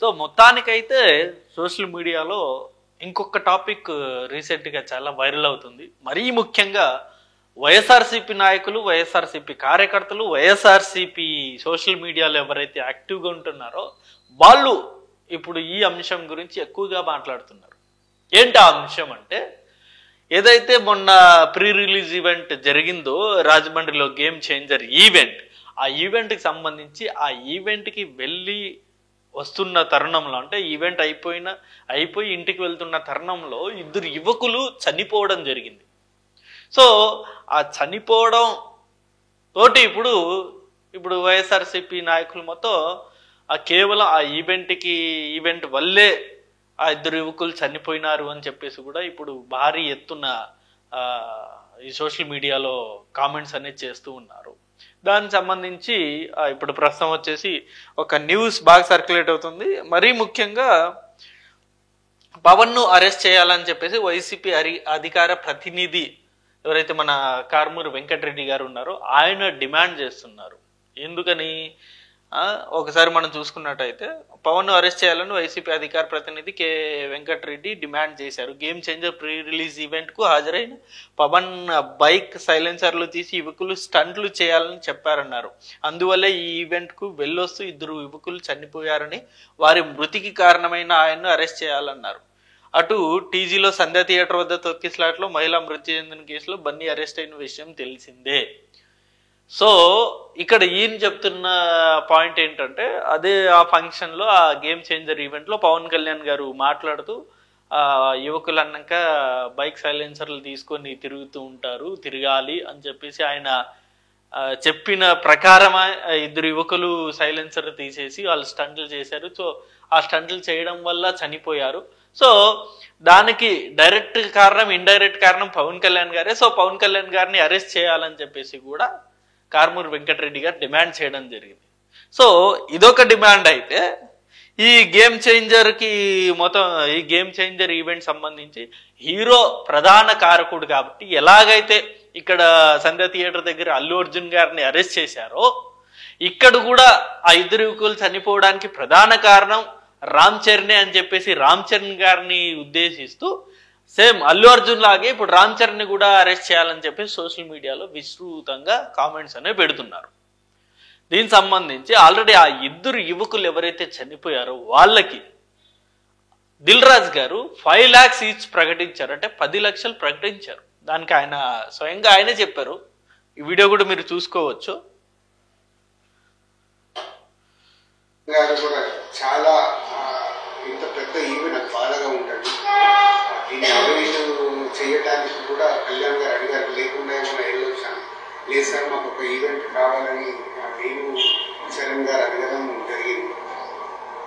So మొత్తానికైతే social మీడియాలో ఇంకొక టాపిక్ రీసెంట్గా చాలా వైరల్ అవుతుంది. మరీ ముఖ్యంగా వైఎస్ఆర్సీపీ నాయకులు, వైఎస్ఆర్సీపీ కార్యకర్తలు, వైఎస్ఆర్సీపీ సోషల్ మీడియాలో ఎవరైతే యాక్టివ్గా ఉంటున్నారో వాళ్ళు ఇప్పుడు ఈ అంశం గురించి ఎక్కువగా మాట్లాడుతున్నారు. ఏంటి ఆ అంశం అంటే, ఏదైతే మొన్న ప్రీ రిలీజ్ ఈవెంట్ జరిగిందో రాజమండ్రిలో గేమ్ చేంజర్ ఈవెంట్, ఆ ఈవెంట్కి సంబంధించి ఆ ఈవెంట్కి వెళ్ళి వస్తున్న తరుణంలో, అంటే ఈవెంట్ అయిపోయి ఇంటికి వెళ్తున్న తరుణంలో ఇద్దరు యువకులు చనిపోవడం జరిగింది. సో ఆ చనిపోవడం తోటి ఇప్పుడు వైఎస్ఆర్సీపీ నాయకులు మొత్తం కేవలం ఆ ఈవెంట్ వల్లే ఆ ఇద్దరు యువకులు చనిపోయినారు అని చెప్పేసి కూడా ఇప్పుడు భారీ ఎత్తున ఈ సోషల్ మీడియాలో కామెంట్స్ అనేది చేస్తూ ఉన్నారు. దానికి సంబంధించి ఇప్పుడు ప్రస్తుతం వచ్చేసి ఒక న్యూస్ బాగా సర్క్యులేట్ అవుతుంది. మరీ ముఖ్యంగా పవన్ను అరెస్ట్ చేయాలని చెప్పేసి వైసీపీ అధికార ప్రతినిధి ఎవరైతే మన కారుమూరి వెంకటరెడ్డి గారు ఉన్నారో ఆయన డిమాండ్ చేస్తున్నారు. ఎందుకని ఒకసారి మనం చూసుకున్నట్టయితే పవన్ అరెస్ట్ చేయాలని వైసీపీ అధికార ప్రతినిధి కె వెంకటరెడ్డి డిమాండ్ చేశారు. Game changer pre release event కు హాజరైన పవన్ బైక్ సైలెన్సర్లు తీసి యువకులు స్టంట్లు చేయాలని చెప్పారన్నారు. అందువల్లే ఈ ఈవెంట్ కు వెళ్ళొస్తూ ఇద్దరు యువకులు చనిపోయారని, వారి మృతికి కారణమైన ఆయన్ను అరెస్ట్ చేయాలన్నారు. అటు టీజీలో సంధ్య థియేటర్ వద్ద తొక్కిస్లాట్లో మహిళా మృతి చెందిన కేసులో బన్నీ అరెస్ట్ అయిన విషయం తెలిసిందే. సో ఇక్కడ ఈయన చెప్తున్న పాయింట్ ఏంటంటే, అదే ఆ ఫంక్షన్లో, ఆ గేమ్ చేంజర్ ఈవెంట్లో పవన్ కళ్యాణ్ గారు మాట్లాడుతూ యువకులు అన్నాక బైక్ సైలెన్సర్లు తీసుకొని తిరగాలి అని చెప్పేసి ఆయన చెప్పిన ప్రకారం ఇద్దరు యువకులు సైలెన్సర్ తీసేసి వాళ్ళు స్టంట్లు చేశారు. సో ఆ స్టంట్లు చేయడం వల్ల చనిపోయారు. సో దానికి డైరెక్ట్ కారణం, ఇండైరెక్ట్ కారణం పవన్ కళ్యాణ్ గారే. సో పవన్ కళ్యాణ్ గారిని అరెస్ట్ చేయాలని చెప్పేసి కూడా కారుమూరి వెంకటరెడ్డి గారు డిమాండ్ చేయడం జరిగింది. సో ఇదొక డిమాండ్ అయితే, ఈ గేమ్ చేంజర్ ఈవెంట్ సంబంధించి హీరో ప్రధాన కారకుడు కాబట్టి, ఎలాగైతే ఇక్కడ సంధ్య థియేటర్ దగ్గర అల్లు అర్జున్ గారిని అరెస్ట్ చేశారో, ఇక్కడ కూడా ఆ ఇద్దరు యువకులు చనిపోవడానికి ప్రధాన కారణం రామ్ చరణే అని చెప్పేసి రామ్ చరణ్ గారిని ఉద్దేశిస్తూ సేమ్ అల్లు అర్జున్ లాగే ఇప్పుడు రామ్ చరణ్ ని కూడా అరెస్ట్ చేయాలని చెప్పి సోషల్ మీడియాలో విస్తృతంగా కామెంట్స్ అనేవి పెడుతున్నారు. దీనికి సంబంధించి ఆల్రెడీ ఆ ఇద్దరు యువకులు ఎవరైతే చనిపోయారో వాళ్ళకి దిల్ రాజు గారు 5 lakhs ఈచ్ ప్రకటించారు. అంటే 10 లక్షలు ప్రకటించారు. దానికి ఆయన స్వయంగా ఆయనే చెప్పారు. ఈ వీడియో కూడా మీరు చూసుకోవచ్చు. చాలా ఇంత పెద్ద ఈవెంట్ బాధగా ఉంటుంది. దీన్ని అవేలు చేయడానికి కూడా కళ్యాణ్ గారు అడిగారు. లేకుండా ఏమైనా వెళ్ళొచ్చాను, లేదు సార్ మాకు ఒక ఈవెంట్ కావాలని నేను చరణ్ గారు అడగడం జరిగింది.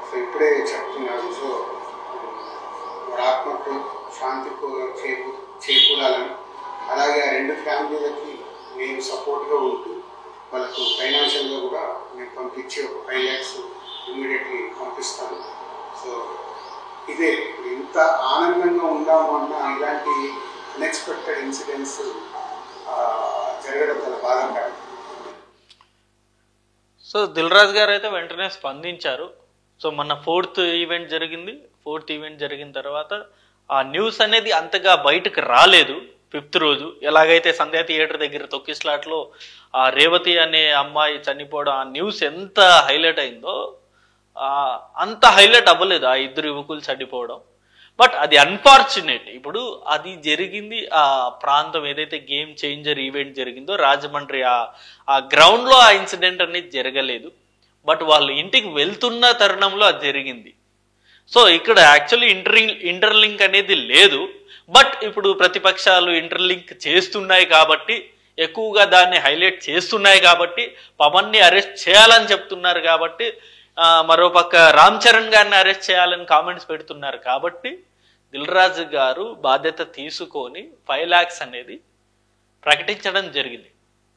సో ఇప్పుడే చెప్తున్నాను. సో ఆత్మకు శాంతి చేకూరాలని, అలాగే ఆ రెండు ఫ్యామిలీలకి నేను సపోర్ట్గా ఉంటూ వాళ్ళకు ఫైనాన్షియల్గా కూడా నేను పంపించి ఒక 5 lakhs ఇమ్మీడియట్లీ పంపిస్తాను. సో ఇదే ఇంత ఆనందంగా ఉందామన్నా ఇలాంటి అన్ఎక్స్పెక్టెడ్ ఇన్సిడెంట్స్ జరగడం చాలా బాధాకరం. సో దిల్ రాజు గారు అయితే వెంటనే స్పందించారు. సో మొన్న 4th ఈవెంట్ జరిగింది. 4th ఈవెంట్ జరిగిన తర్వాత ఆ న్యూస్ అనేది అంతగా బయటకు రాలేదు. 5th రోజు ఎలాగైతే సంధ్యా థియేటర్ దగ్గర తొక్కిస్లాట్లో ఆ రేవతి అనే అమ్మాయి చనిపోవడం, ఆ న్యూస్ ఎంత హైలైట్ అయిందో అంత హైలైట్ అవ్వలేదు ఆ ఇద్దరు యువకులు చనిపోవడం. బట్ అది అన్ఫార్చునేట్. ఇప్పుడు అది జరిగింది ఆ ప్రాంతం ఏదైతే గేమ్ చేంజర్ ఈవెంట్ జరిగిందో రాజమండ్రి, ఆ గ్రౌండ్లో ఆ ఇన్సిడెంట్ అనేది జరగలేదు. బట్ వాళ్ళు ఇంటికి వెళ్తున్న తరుణంలో అది జరిగింది. సో ఇక్కడ యాక్చువల్లీ ఇంటర్లింక్ అనేది లేదు. బట్ ఇప్పుడు ప్రతిపక్షాలు ఇంటర్లింక్ చేస్తున్నాయి కాబట్టి, ఎక్కువగా దాన్ని హైలైట్ చేస్తున్నాయి కాబట్టి, పవన్ని అరెస్ట్ చేయాలని చెప్తున్నారు కాబట్టి, మరోపక్క రామ్ చరణ్ గారిని అరెస్ట్ చేయాలని కామెంట్స్ పెడుతున్నారు కాబట్టి, దిల్ రాజు గారు బాధ్యత తీసుకొని 5 lakhs అనేది ప్రకటించడం జరిగింది.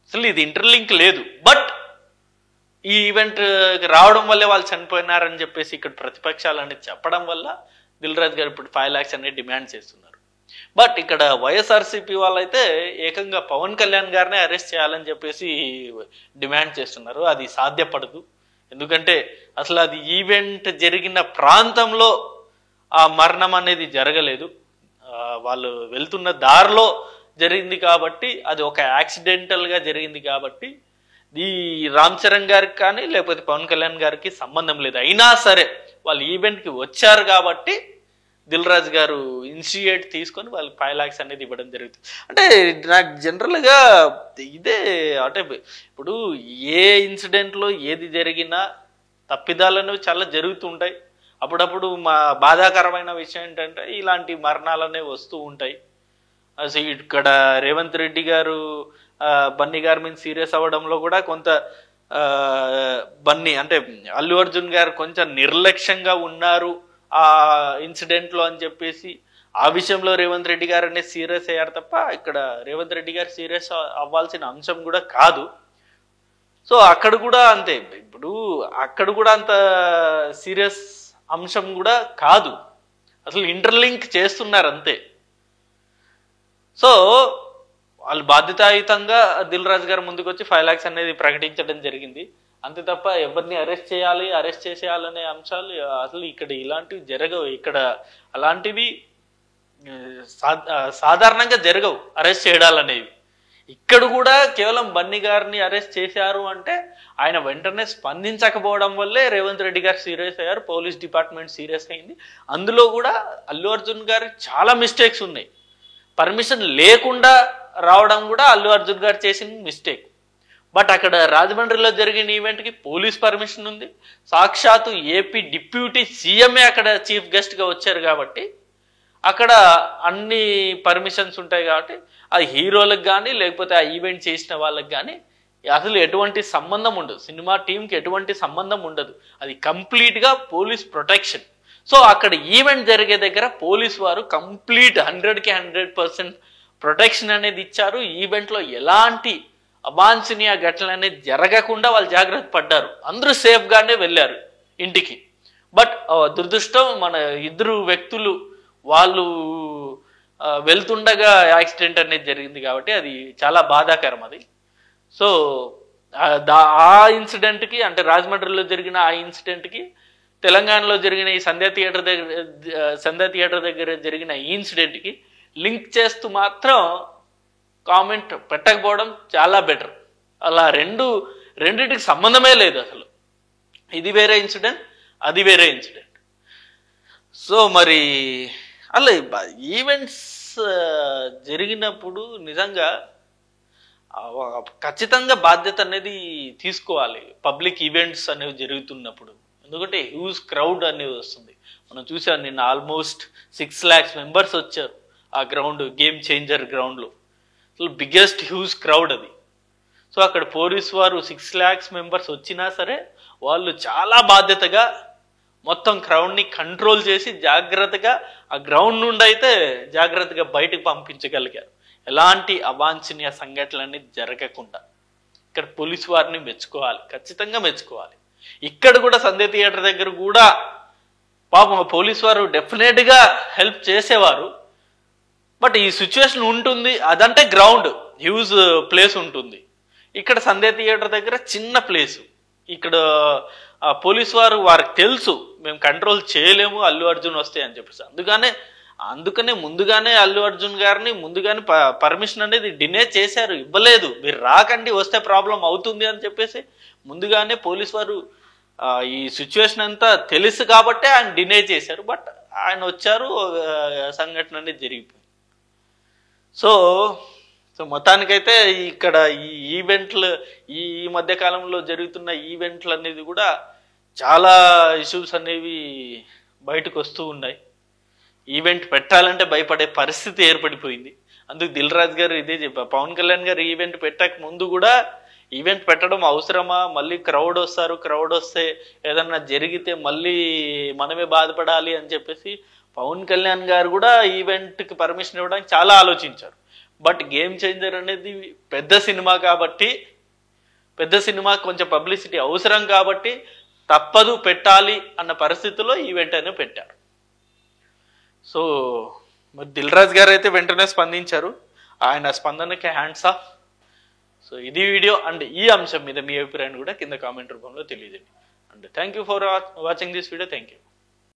అసలు ఇది ఇంటర్లింక్ లేదు. బట్ ఈ ఈవెంట్ రావడం వల్లే వాళ్ళు చనిపోయినారని చెప్పేసి ఇక్కడ ప్రతిపక్షాలు అనేది చెప్పడం వల్ల దిల్ రాజు గారు ఇప్పుడు 5 lakhs అనేది డిమాండ్ చేస్తున్నారు. బట్ ఇక్కడ వైఎస్ఆర్సీపీ వాళ్ళైతే ఏకంగా పవన్ కళ్యాణ్ గారినే అరెస్ట్ చేయాలని చెప్పేసి డిమాండ్ చేస్తున్నారు. అది సాధ్యపడదు. ఎందుకంటే అసలు అది ఈవెంట్ జరిగిన ప్రాంతంలో ఆ మరణం అనేది జరగలేదు, వాళ్ళు వెళ్తున్న దారిలో జరిగింది కాబట్టి అది ఒక యాక్సిడెంటల్గా జరిగింది కాబట్టి ఈ రామ్ చరణ్ గారికి కానీ లేకపోతే పవన్ కళ్యాణ్ గారికి సంబంధం లేదు. అయినా సరే వాళ్ళు ఈవెంట్కి వచ్చారు కాబట్టి దిల్ రాజు గారు ఇనిషియేట్ తీసుకొని వాళ్ళకి 5 lakhs అనేది ఇవ్వడం జరుగుతుంది. అంటే నాకు జనరల్గా ఇదే అంటే ఇప్పుడు ఏ ఇన్సిడెంట్లో ఏది జరిగినా తప్పిదాలు అనేవి చాలా జరుగుతుంటాయి. అప్పుడప్పుడు మా బాధాకరమైన విషయం ఏంటంటే ఇలాంటి మరణాలు అనేవి వస్తూ ఉంటాయి. అసలు ఇక్కడ రేవంత్ రెడ్డి గారు బన్నీ గారి మీద సీరియస్ అవ్వడంలో కూడా కొంత బన్నీ అంటే అల్లు అర్జున్ గారు కొంచెం నిర్లక్ష్యంగా ఉన్నారు ఆ ఇన్సిడెంట్లో అని చెప్పేసి ఆ విషయంలో రేవంత్ రెడ్డి గారు అనేది సీరియస్ అయ్యారు తప్ప ఇక్కడ రేవంత్ రెడ్డి గారు సీరియస్ అవ్వాల్సిన అంశం కూడా కాదు. సో అక్కడ కూడా అంతే, ఇప్పుడు అక్కడ కూడా అంత సీరియస్ అంశం కూడా కాదు, అసలు ఇంటర్లింక్ చేస్తున్నారు అంతే. సో వాళ్ళు బాధ్యతాయుతంగా దిల్ రాజు గారు ముందుకు వచ్చి 5 lakhs అనేది ప్రకటించడం జరిగింది అంతే తప్ప ఎవరిని అరెస్ట్ చేసేయాలనే అంశాలు అసలు ఇక్కడ ఇలాంటివి జరగవు. ఇక్కడ అలాంటివి సాధారణంగా జరగవు అరెస్ట్ చేయడాలనేవి. ఇక్కడ కూడా కేవలం బన్నీ గారిని అరెస్ట్ చేశారు అంటే ఆయన వెంటనే స్పందించకపోవడం వల్లే రేవంత్ రెడ్డి గారు సీరియస్ అయ్యారు, పోలీస్ డిపార్ట్మెంట్ సీరియస్ అయింది. అందులో కూడా అల్లు అర్జున్ గారి చాలా మిస్టేక్స్ ఉన్నాయి. పర్మిషన్ లేకుండా రావడం కూడా అల్లు అర్జున్ గారు చేసిన మిస్టేక్. బట్ అక్కడ రాజమండ్రిలో జరిగిన ఈవెంట్కి పోలీస్ పర్మిషన్ ఉంది, సాక్షాత్తు ఏపీ డిప్యూటీ సీఎంఏ అక్కడ చీఫ్ గెస్ట్గా వచ్చారు కాబట్టి అక్కడ అన్ని పర్మిషన్స్ ఉంటాయి కాబట్టి ఆ హీరోలకు కానీ లేకపోతే ఆ ఈవెంట్ చేసిన వాళ్ళకి కానీ అసలు ఎటువంటి సంబంధం ఉండదు, సినిమా టీంకి ఎటువంటి సంబంధం ఉండదు, అది కంప్లీట్గా పోలీస్ ప్రొటెక్షన్. సో అక్కడ ఈవెంట్ జరిగే దగ్గర పోలీస్ వారు కంప్లీట్ 100కి 100% ప్రొటెక్షన్ అనేది ఇచ్చారు. ఈవెంట్లో ఎలాంటి అవాంఛనీయ ఘటనలు అనేది జరగకుండా వాళ్ళు జాగ్రత్త పడ్డారు, అందరూ సేఫ్గానే వెళ్ళారు ఇంటికి. బట్ దురదృష్టం మన ఇద్దరు వ్యక్తులు వాళ్ళు వెళ్తుండగా యాక్సిడెంట్ అనేది జరిగింది కాబట్టి అది చాలా బాధాకరం అది. సో ఆ ఇన్సిడెంట్కి అంటే రాజమండ్రిలో జరిగిన ఆ ఇన్సిడెంట్కి తెలంగాణలో జరిగిన ఈ సంధ్యా థియేటర్ దగ్గర జరిగిన ఈ ఇన్సిడెంట్కి లింక్ చేస్తూ మాత్రం కామెంట్ పెట్టకపోవడం చాలా బెటర్. అలా రెండింటికి సంబంధమే లేదు అసలు, ఇది వేరే ఇన్సిడెంట్ అది వేరే ఇన్సిడెంట్. సో మరి అలా ఈవెంట్స్ జరిగినప్పుడు నిజంగా ఖచ్చితంగా బాధ్యత అనేది తీసుకోవాలి పబ్లిక్ ఈవెంట్స్ అనేవి జరుగుతున్నప్పుడు. ఎందుకంటే హ్యూజ్ క్రౌడ్ అనేది వస్తుంది. మనం చూసాం నిన్న ఆల్మోస్ట్ 6 lakhs members వచ్చారు ఆ గ్రౌండ్, గేమ్ చేంజర్ గ్రౌండ్లో. అసలు బిగ్గెస్ట్ హ్యూజ్ క్రౌడ్ అది. సో అక్కడ పోలీస్ వారు 6 lakhs members వచ్చినా సరే వాళ్ళు చాలా బాధ్యతగా మొత్తం క్రౌడ్ని కంట్రోల్ చేసి జాగ్రత్తగా ఆ గ్రౌండ్ నుండి అయితే జాగ్రత్తగా బయటకు పంపించగలిగారు, ఎలాంటి అవాంఛనీయ సంఘటనలన్నీ జరగకుండా. ఇక్కడ పోలీసు వారిని మెచ్చుకోవాలి, ఖచ్చితంగా మెచ్చుకోవాలి. ఇక్కడ కూడా సంధ్య థియేటర్ దగ్గర కూడా పాపం పోలీసు వారు డెఫినెట్గా హెల్ప్ చేసేవారు. బట్ ఈ సిచ్యువేషన్ ఉంటుంది, అదంటే గ్రౌండ్ హ్యూజ్ ప్లేస్ ఉంటుంది. ఇక్కడ సంధ్య థియేటర్ దగ్గర చిన్న ప్లేసు. ఇక్కడ పోలీసు వారికి తెలుసు మేము కంట్రోల్ చేయలేము అల్లు అర్జున్ వస్తే అని చెప్పేసి, అందుకనే ముందుగానే అల్లు అర్జున్ గారిని ముందుగానే పర్మిషన్ అనేది డినే చేశారు, ఇవ్వలేదు. మీరు రాకండి, వస్తే ప్రాబ్లం అవుతుంది అని చెప్పేసి ముందుగానే పోలీసు వారు ఈ సిచ్యువేషన్ అంతా తెలుసు కాబట్టే ఆయన డినే చేశారు. బట్ ఆయన వచ్చారు, సంఘటన అనేది జరిగిపోయింది. సో మొత్తానికైతే ఇక్కడ ఈ ఈవెంట్లు ఈ మధ్య కాలంలో జరుగుతున్న ఈవెంట్లు అనేది కూడా చాలా ఇష్యూస్ అనేవి బయటకు వస్తూ ఉన్నాయి. ఈవెంట్ పెట్టాలంటే భయపడే పరిస్థితి ఏర్పడిపోయింది. అందుకు దిల్ రాజు గారు ఇదే చెప్పారు, పవన్ కళ్యాణ్ గారు ఈవెంట్ పెట్టక ముందు కూడా ఈవెంట్ పెట్టడం అవసరమా, మళ్ళీ క్రౌడ్ వస్తారు, క్రౌడ్ వస్తే ఏదన్నా జరిగితే మళ్ళీ మనమే బాధపడాలి అని చెప్పేసి పవన్ కళ్యాణ్ గారు కూడా ఈవెంట్కి పర్మిషన్ ఇవ్వడానికి చాలా ఆలోచించారు. బట్ గేమ్ చేంజర్ అనేది పెద్ద సినిమా కాబట్టి, పెద్ద సినిమా కొంచెం పబ్లిసిటీ అవసరం కాబట్టి తప్పదు పెట్టాలి అన్న పరిస్థితిలో ఈవెంట్ అనేది పెట్టారు. సో మరి దిల్ రాజు గారు అయితే వెంటనే స్పందించారు, ఆయన స్పందనకి హ్యాండ్స్ ఆఫ్. సో ఇది వీడియో అండ్ ఈ అంశం మీద మీ అభిప్రాయాన్ని కూడా కింద కామెంట్ రూపంలో తెలియజేయండి. And thank you for watching this video. Thank you.